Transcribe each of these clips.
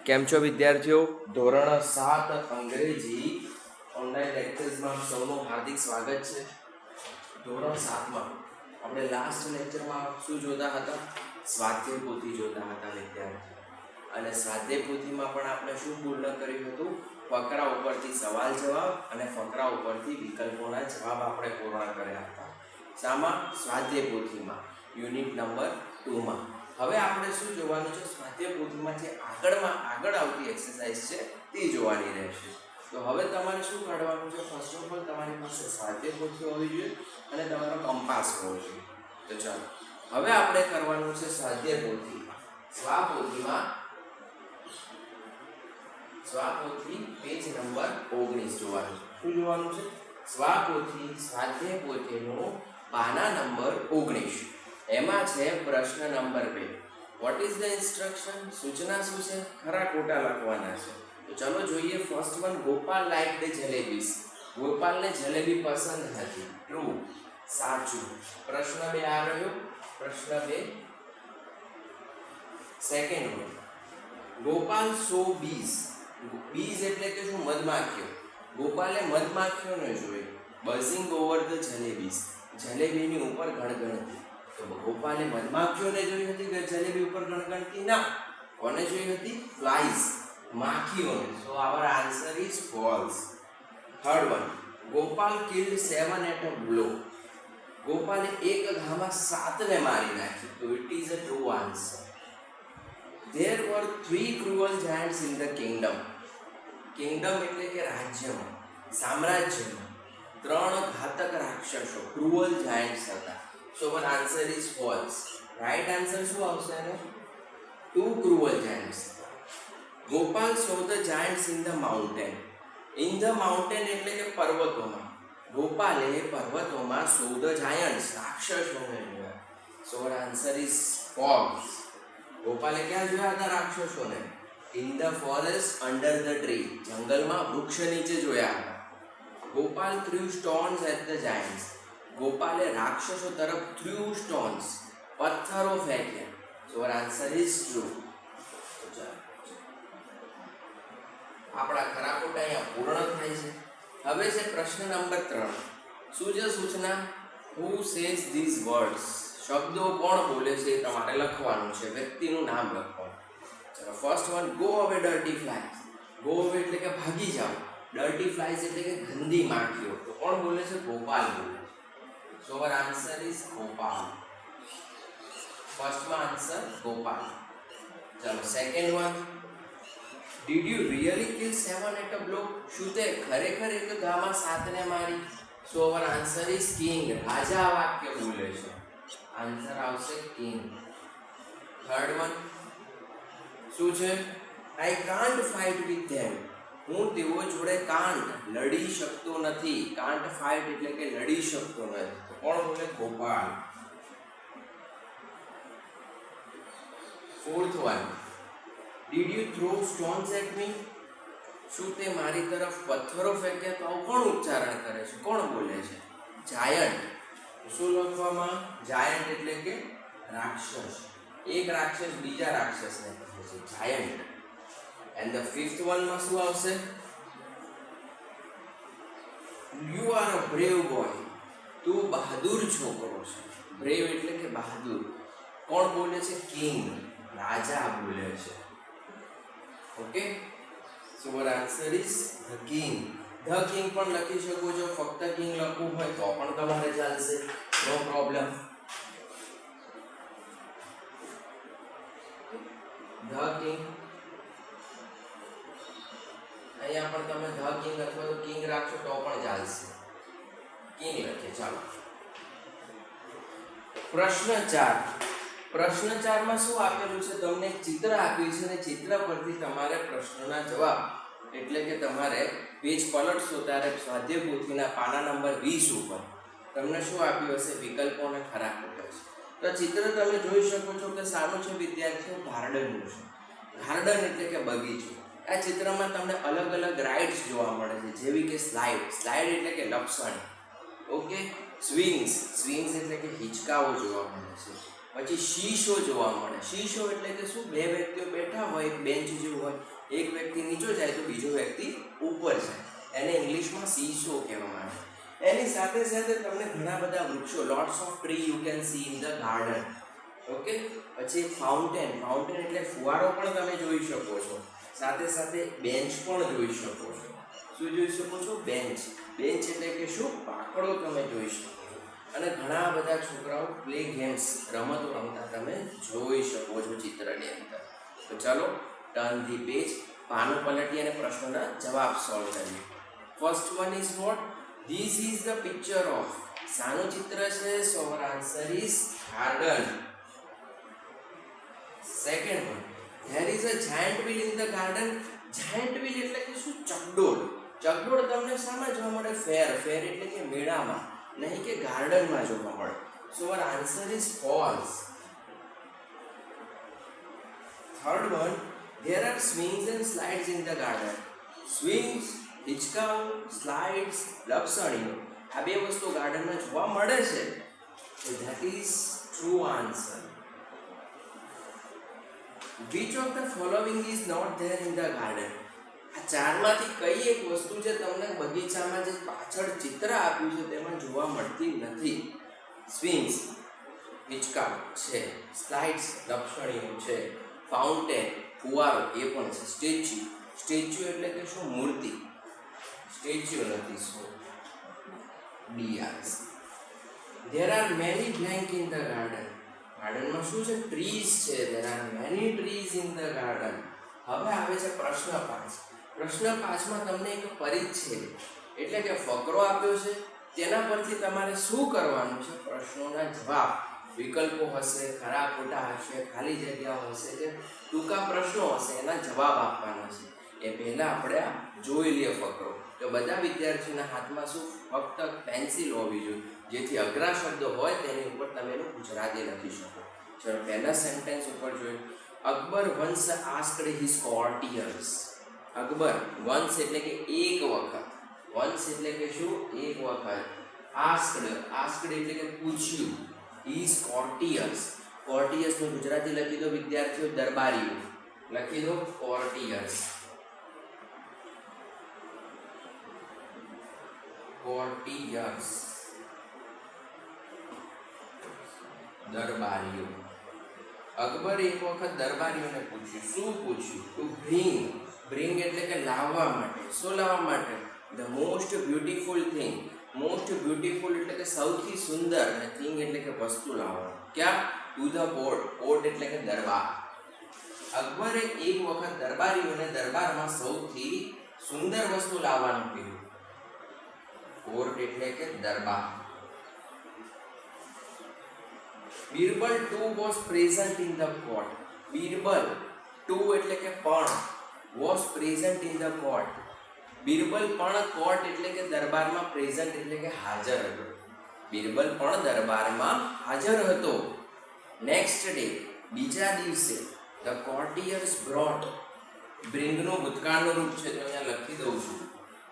કેમ છો વિદ્યાર્થીઓ? ધોરણ 7 અંગ્રેજી ઓનલાઈન લેક્ચર્સમાં સૌનું હાર્દિક સ્વાગત છે. ધોરણ 7માં આપણે લાસ્ટ લેક્ચરમાં શું જોતા હતા? સ્વાધ્યાય પોથી જોતા હતા વિદ્યાર્થીઓ. અને સ્વાધ્યાય પોથીમાં પણ આપણે શું પૂર્ણ કર્યું હતું? ફકરા ઉપરથી સવાલ જવાબ અને ફકરા ઉપરથી વિકલ્પોના જવાબ આપણે પૂર્ણ કર્યા હતા. શામાં? સ્વાધ્યાય પોથીમાં, યુનિટ નંબર 2માં. હવે આપણે શું જોવાનું છે? સ્વાધ્યાય પોથીમાં જે આગળ આવતી એક્સરસાઇઝ છે તે જોવાની રહેશે. તો હવે તમારે શું કાઢવાનું છે? ફર્સ્ટ ઓફ ઓલ તમારી પાસે સ્વાધ્યાય પોથી હોવી જોઈએ અને તમારો કંપાસ હોવો જોઈએ. તો ચાલો હવે આપણે કરવાનું છે સ્વાધ્યાય પોથીમાં. સ્વાપોથી પેજ નંબર 19 જોવાનું છે. શું જોવાનું છે? સ્વાપોથી સ્વાધ્યાય પોથીનું પાના નંબર 19. એમાં છે પ્રશ્ન number 2. What is the instruction? સૂચના શું છે? ખરા ખોટા લખવાના છે. તો ચલો જોઈએ. First one, Gopal like the jalebis. ગોપાલને જલેબી પસંદ હતી. ટ્રુ, સાચું. પ્રશ્ન 2 આ રહ્યો. પ્રશ્ન 2 second one, Gopal saw bees. Bees એટલે કે શું? મધમાખીઓ. ગોપાલે મધમાખીઓને જોઈ. Buzzing over the jalebis. જલેબીની ઉપર ગણગણતી. તો ગોપાલે મધમાખીઓને જોઈ હતી કે જલેબી ઉપર ગણગણતી? ના. કોને જોઈ હતી? ફ્લાઇઝ, માખીઓને. So our answer is false. Third one, Gopal killed 7 at a blow. ગોપાલે એક ઘામાં 7ને મારી નાખી. તો it is a true answer. There were 3 cruel giants in the kingdom. Kingdom એટલે કે રાજ્યમાં, સામ્રાજ્યમાં 3 ઘાતક રાક્ષસો ક્રુઅલ જાયન્ટ્સ હતા. સો our answer is false. Right answer શું આવશે? એનો 2 cruel giants. Gopal saw the giants in the mountain. In the mountain એટલે કે પર્વતોમાં. ગોપાલે પર્વતોમાં saw the giants રાક્ષસોને જોયા. સો our answer is false. ગોપાલે ક્યાં જોયા હતા રાક્ષસોને? In the forest under the tree. જંગલમાં વૃક્ષ નીચે જોયા હતા. Gopal threw stones at the giants. ગોપાલે રાક્ષસો તરફ થ્રુ સ્ટોન્સ પથ્થરો ફેંક્યા. So answer is true. આપણા ખરા ખોટા અહીંયા પૂર્ણ થાય છે. હવે છે પ્રશ્ન નંબર 3. શું છે સૂચના? હુ સેઝ ધીઝ વર્ડ્સ. શબ્દો કોણ બોલે છે એ તમારે લખવાનું છે. વ્યક્તિનું નામ લખવાનું. ચલો ફર્સ્ટ વન, ગો અવે ડર્ટી ફ્લાઇઝ. ગો અવે એટલે કે ભાગી જાઓ. ડર્ટી ફ્લાઇઝ એટલે કે ગંદી માખીઓ. તો કોણ બોલે છે? ગોપાલ બોલે છે. So our answer is Gopal. ફર્સ્ટમાં આન્સર ગોપાલ. ચલો second one, did you really kill 7 at a blow. શું તે ખરેખર એક ઘામાં 7ને મારી? So our answer is king. રાજા વાક્ય બોલે છે. આન્સર આવશે કિંગ. થર્ડ વન શું છે? I can't fight with them. હું તેઓ જોડે કાન્ટ લડી શકતો નથી. કાન્ટ ફાઇટ એટલે કે લડી શકતો નથી. તો કોણ બોલે? Gopal. Fourth one, did you throw stones at me. શું તે મારી તરફ પથ્થરો ફેંક્યા? તો આવું કોણ ઉચ્ચારણ કરે છે? કોણ બોલે છે? જાયન્ટ. શું લખવામાં? જાયન્ટ એટલે કે રાક્ષસ. એક રાક્ષસ બીજા રાક્ષસને કહે છે giant. And the fifth one માં શું આવશે? You are a brave boy. તું બહાદુર છોકરો છે. બ્રેવ એટલે કે બહાદુર. કોણ બોલે છે? કિંગ. રાજા બોલે છે. Okay, so our answer is the king. The king પણ લખી શકો છો. ફક્ત કિંગ લખવું હોય તો પણ તમારે ચાલશે. નો પ્રોબ્લેમ. The king. અહીંયા પણ તમે ધ કિંગ અથવા તો કિંગ રાખશો તો પણ ચાલશે. કિંગ લખીએ. ચાલો પ્રશ્ન 4. પ્રશ્ન 4 માં શું આપેલું છે? તમને એક ચિત્ર આપ્યું છે અને ચિત્ર પરથી તમારે પ્રશ્નના જવાબ એટલે કે તમારે પેજ પલટશો ત્યારે સ્વાધ્યાય પોથીના પાના નંબર 20 ઉપર તમને શું આપ્યું હશે? વિકલ્પો અને ખરા ખોટા છે. તો ચિત્ર તમે જોઈ શકો છો કે સારું છે વિદ્યાર્થીઓ? ગાર્ડનનું છે. ગાર્ડન એટલે કે બગીચો. આ ચિત્રમાં તમને અલગ અલગ રાઇડ્સ જોવા મળે છે, જેવી કે સ્લાઇડ. સ્લાઇડ એટલે કે લપસણ. Okay, swings. સ્વિંગ્સ એટલે કે હિંચકાઓ જોવા મળે છે. પછી શીશો જોવા મળે. શીશો એટલે કે શું? બે વ્યક્તિઓ બેઠા હોય, એક બેન્ચ જેવું હોય, એક વ્યક્તિ નીચે જાય તો બીજો વ્યક્તિ ઉપર જાય, એને ઇંગ્લિશમાં શીશો કહેવામાં આવે. એની સાથે સાથે તમને ઘણા બધા વૃક્ષો, lots of tree you can see in the garden. Okay. પછી ફાઉન્ટેન. ફાઉન્ટેન એટલે ફુવારો પણ તમે જોઈ શકો છો. સાથે સાથે બેન્ચ પણ જોઈ શકો છો. શું જોઈ શકો છો? બેન્ચ. બેન્ચ એટલે કે શું? પાકડો તમે જોઈ શકો છો. અને ઘણા બધા છોકરાઓ પ્લે ગેમ્સ, રમતો રમતા તમે જોઈ શકો છો ચિત્રની અંદર. તો ચાલો ટર્ન ધી પેજ, પાનું પલટી અને પ્રશ્નોના જવાબ સોલ્વ કરીએ. First one is what? This is the picture of. શાનું ચિત્ર છે? So our answer is garden. Second one, there is a giant wheel in the garden. Giant wheel એટલે કે શું? ચકડોળ. ચકડોળ તમને શામાં જોવા મળે? ફેર. ફેર એટલે કે મેળામાં, નહીં કે ગાર્ડનમાં જોવા મળે. So our answer is false. Third one, there are swings and slides in the garden. Swings, હિંચકાઓ, સ્લાઇડ્સ, લપસણીઓ, આ બે વસ્તુ ગાર્ડનમાં જોવા મળે છે. That is true answer. Which of the following is not there in the garden? આ ચારમાંથી કઈ એક વસ્તુ છે તમને બગીચામાં જે પાછળ ચિત્ર આપ્યું છે તેમાં જોવા મળતી નથી? સ્વિંગ્સ, હિંચકાઓ છે, સ્લાઇડ્સ, લપસણીઓ છે, ફાઉન્ટેન, ફુવારો એ પણ છે, સ્ટેચ્યુ. સ્ટેચ્યુ એટલે કે શું? મૂર્તિ. સ્ટેચ્યુ નથી. શું? D answer. There are many blank in the garden. ગાર્ડનમાં શું છે? ટ્રીઝ છે. There are many trees in the garden. હવે આવે છે પ્રશ્ન 5. પ્રશ્ન 5માં તમને એક પરિચ્છેદ એટલે કે ફકરો આપ્યો છે. તેના પરથી તમારે શું કરવાનું છે? પ્રશ્નોના જવાબ, વિકલ્પો હશે, ખરા ખોટા હશે, ખાલી જગ્યાઓ હશે કે ટૂંકા પ્રશ્નો હશે, એના જવાબ આપવાના છે. એ પહેલાં આપણે આ જોઈ લઈએ ફકરો. તો બધા વિદ્યાર્થીઓના હાથમાં શું? ફક્ત પેન્સિલ હોવી જોઈએ, જેથી અઘરા શબ્દો હોય તેની ઉપર તમે એનું ગુજરાતી લખી શકો. ચલો પહેલા સેન્ટેન્સ ઉપર જોઈએ. Akbar once asked his કોર્ટિયર્સ. Akbar once એટલે કે એક વખત. વન્સ એટલે કે શું? એક વખત. આસ્ક્ડ, આસ્ક્ડ એટલે કે પૂછ્યું. હિઝ કોર્ટિયર્સ. કોર્ટિયર્સનું ગુજરાતી લખી દો વિદ્યાર્થીઓ, દરબારીઓ. લખી દો કોર્ટિયર્સ. કોર્ટિયર્સ, દરબારીઓ. અકબર એક વખત દરબારીઓને પૂછ્યું. શું પૂછ્યું? To bring. બ્રિંગ એટલે કે લાવવા માટે. શું લાવવા માટે? The most beautiful thing. Most beautiful એટલે કે સૌથી સુંદર, અને થિંગ એટલે કે વસ્તુ લાવવા. ક્યાં? To the court. કોર્ટ એટલે કે દરબાર. અકબરે એક વખત દરબારીઓને દરબારમાં સૌથી સુંદર વસ્તુ લાવવાનું કહ્યું. કોર્ટ એટલે કે દરબાર. Birbal too was present in the court. Birbal too એટલે કે પણ, was present in the court. Birbal પણ કોર્ટ એટલે કે દરબારમાં, પ્રેઝન્ટ એટલે કે હાજર હતો. બીરબલ પણ દરબારમાં હાજર હતો. નેક્સ્ટ ડે, બીજા દિવસે, ધ કોર્ટિયર્સ બ્રોટ. બ્રિંગનું ભૂતકાળનું રૂપ છે તો અહીંયા લખી દઉં છું.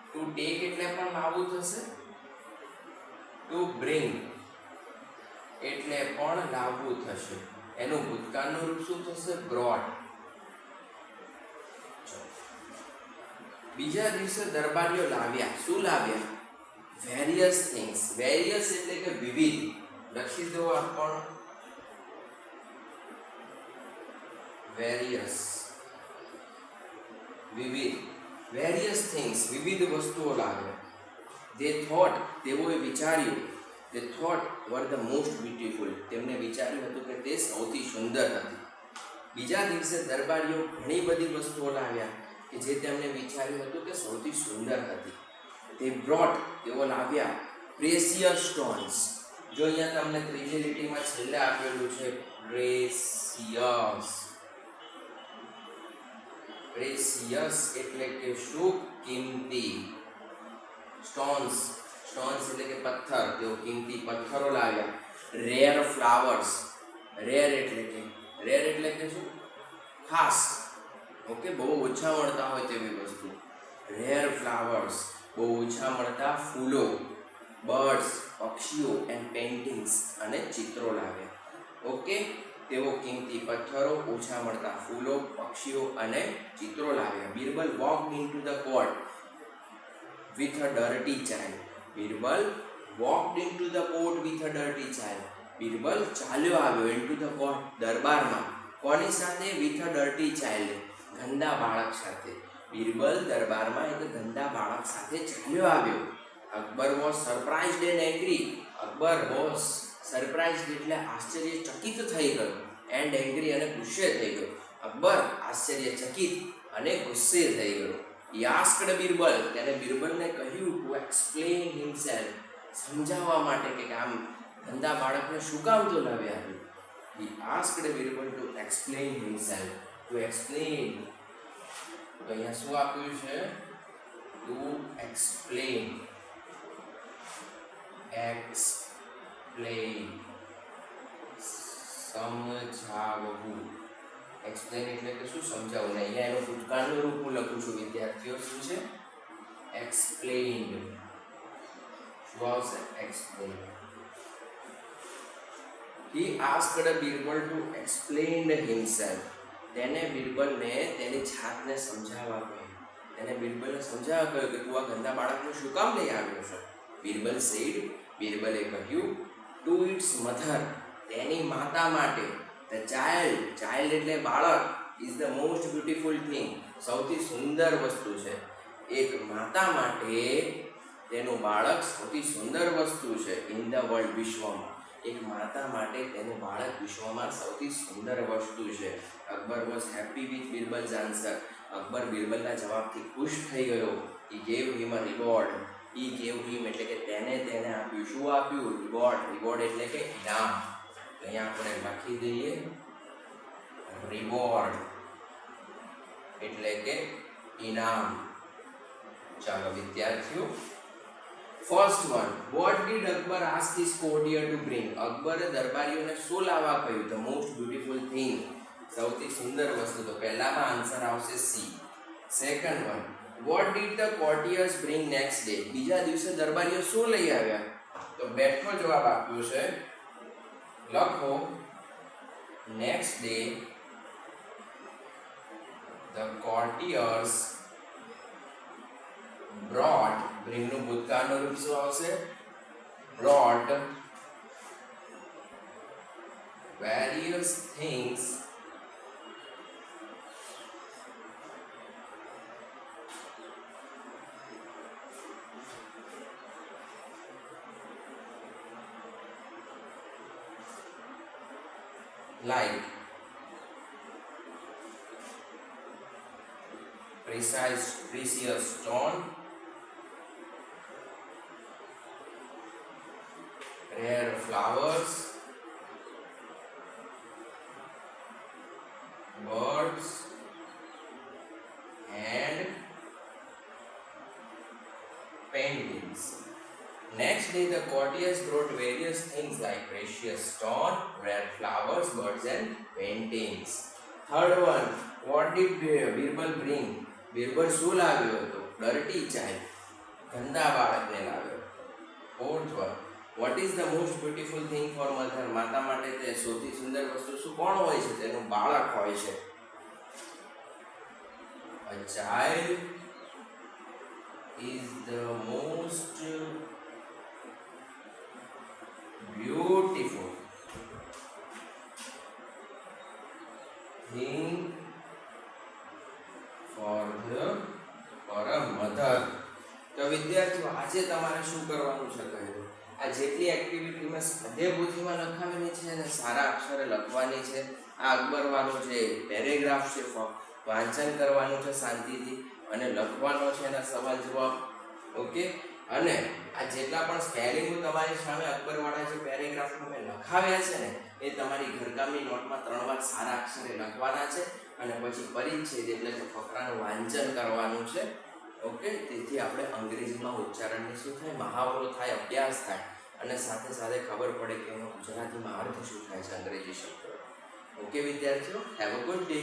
ટુ ટેક એટલે પણ લાવવું થશે. ટુ બ્રિંગ એટલે પણ લાવવું થશે. એનું ભૂતકાળનું રૂપ શું થશે? બ્રોટ. બીજા દિવસે દરબારીઓ લાવ્યા. શું લાવ્યા? Various things. વેરિયસ એટલે કે વિવિધ. લખી દો આ પણ, વેરિયસ, વિવિધ. વેરિયસ થિંગ્સ, વિવિધ વસ્તુઓ લાવ્યા. દે થોટ, તેઓએ વિચાર્યું. They thought were the most beautiful. તેમને વિચાર્યું હતું કે તે સૌથી સુંદર હતી. બીજા દિવસે દરબારીઓ ઘણી બધી વસ્તુઓ લાવ્યા કે જે તેમને વિચાર્યું હતું કે સૌથી સુંદર હતી. તે બ્રોટ, તેઓ લાવ્યા પ્રેસિયસ સ્ટોન્સ. જો અહીંયા તમને ત્રીજી લીટીમાં છેલ્લે આપેલું છે પ્રેસિયસ. પ્રેસિયસ એટલે કે શું? કિંમતી. સ્ટોન્સ, સ્ટોન્સ એટલે કે પથ્થર. તેઓ કિંમતી પથ્થરો લાવ્યા. Rare flowers. રેર એટલે કે શું? ખાસ. ઓકે, બહુ ઓછા મળતા હોય તેવી વસ્તુ. રેર ફ્લાવર્સ, બહુ ઓછા મળતા ફૂલો. બર્ડ્સ, પક્ષીઓ. એન્ડ પેઇન્ટિંગ્સ, અને ચિત્રો લાવ્યા. ઓકે, તેઓ કિંમતી પથ્થરો, ઓછા મળતા ફૂલો, પક્ષીઓ અને ચિત્રો લાવ્યા. Birbal walked into the court with a dirty child. Birbal walked into the court with a dirty child. Birbal ચાલ્યો આવ્યો into the court દરબારમાં. કોની સાથે? with a dirty child. ગંદા બાળક સાથે. બિરબલ દરબારમાં એક ગંદા બાળક સાથે ચાલ્યો આવ્યો. Akbar was surprised and angry. Akbar was surprised એટલે આશ્ચર્યચકિત થઈ ગયો, and angry અને ગુસ્સે થઈ ગયો. અકબર આશ્ચર્યચકિત અને ગુસ્સે થઈ ગયો. He asked બિરબલ, તેને બિરબલને કહ્યું to explain himself, સમજાવવા માટે કે આમ ગંદા બાળકને શું કામ તો લાવ્યા આવ્યું. He asked Birbal to explain himself, to explain. તો અહીંયા શું આપ્યું છે? to explain. explain સમજાવવું. એક્સપ્લેન એટલે કે શું? સમજાવવું. ને અહીંયા એનું ભૂતકાળનું રૂપ હું લખું છું વિદ્યાર્થીઓ. શું છે? એક્સપ્લેન્ડ. શું આવશે? Explain. He asked Birbal to explain himself. તેને બિરબલને તેની જાતને સમજાવવા કહ્યું. તેને બિરબલને સમજાવવા કહ્યું કે તું આ ગંદા બાળકને શું કામ લઈ આવ્યો છે. બિરબલ said, બિરબલે કહ્યું, to its mother, તેની માતા માટે. The child, child એટલે બાળક, is the most beautiful thing, સૌથી સુંદર વસ્તુ છે. એક માતા માટે તેનું બાળક સૌથી સુંદર વસ્તુ છે. in the world, વિશ્વમાં. એક માતા માટે તેનું બાળક વિશ્વમાં સૌથી સુંદર વસ્તુ છે. Akbar was happy with બિરબલ's answer. Akbar બિરબલના જવાબથી ખુશ થઈ ગયો. he gave him a reward. he gave him એટલે કે તેને આપ્યું. શું આપ્યું? reward. reward એટલે કે ઇનામ. અહીંયા આપણે લખી દઈએ રિવોર્ડ એટલે કે ઇનામ. ચાલો વિદ્યાર્થીઓ, first one, what did Akbar ask his courtier to bring. અકબરે દરબારીઓને શું લાવવા કહ્યું? ધ મોસ્ટ બ્યુટીફુલ થિંગ, સૌથી સુંદર વસ્તુ. તો પહેલામાં આન્સર આવશે C. Second one, what did the કોર્ટિયર્સ bring next day. બીજા દિવસે દરબારીઓ શું લઈ આવ્યા? તો બેઠો જવાબ આપ્યો છે. લખો next day the courtiers brought, bring નું ભૂતકાળનું રૂપ શું આવશે? brought various things like precious stone, rare flowers, birds and paintings. Next day the courtiers brought various things like precious stone, rare flowers, birds and paintings. Third one, what did Birbal bring? Birbal શું લાવ્યો હતો? dirty child, ગંદા બાળકને લાવ્યો. Fourth one, what is the most beautiful thing for mother? માતા માટે તે સૌથી સુંદર વસ્તુ શું કોણ હોય છે? તેનું બાળક હોય છે. A child is the most beautiful thing for a mother. તો વિદ્યાર્થીઓ, આજે તમારે શું કરવાનું છે કહ્યું? આ જેટલી એક્ટિવિટી મેં સ્વાધ્યાયપોથીમાં લખાવેલી છે અને સારા અક્ષરે લખવાની છે. આ અકબરવાનું જે પેરેગ્રાફ છે વાંચન કરવાનું છે શાંતિથી અને લખવાનો છે એના સવાલ જવાબ. ઓકે, અને આ જેટલા પણ સ્પેલિંગો તમારી સામે અકબરવાળા જે પેરેગ્રાફમાં મેં લખાવ્યા છે ને એ તમારી ઘરકામની નોટમાં 3 વાર સારા અક્ષરે લખવાના છે અને પછી પરિચ્છેદ એટલે કે ફકરાનું વાંચન કરવાનું છે. ઓકે, તેથી આપણે અંગ્રેજીમાં ઉચ્ચારણની શું થાય? મહાવરો થાય, અભ્યાસ થાય અને સાથે સાથે ખબર પડે કે એનો ગુજરાતીમાં અર્થ શું થાય છે અંગ્રેજી શબ્દ. ઓકે વિદ્યાર્થીઓ, હેવ અ ગુડ ડે.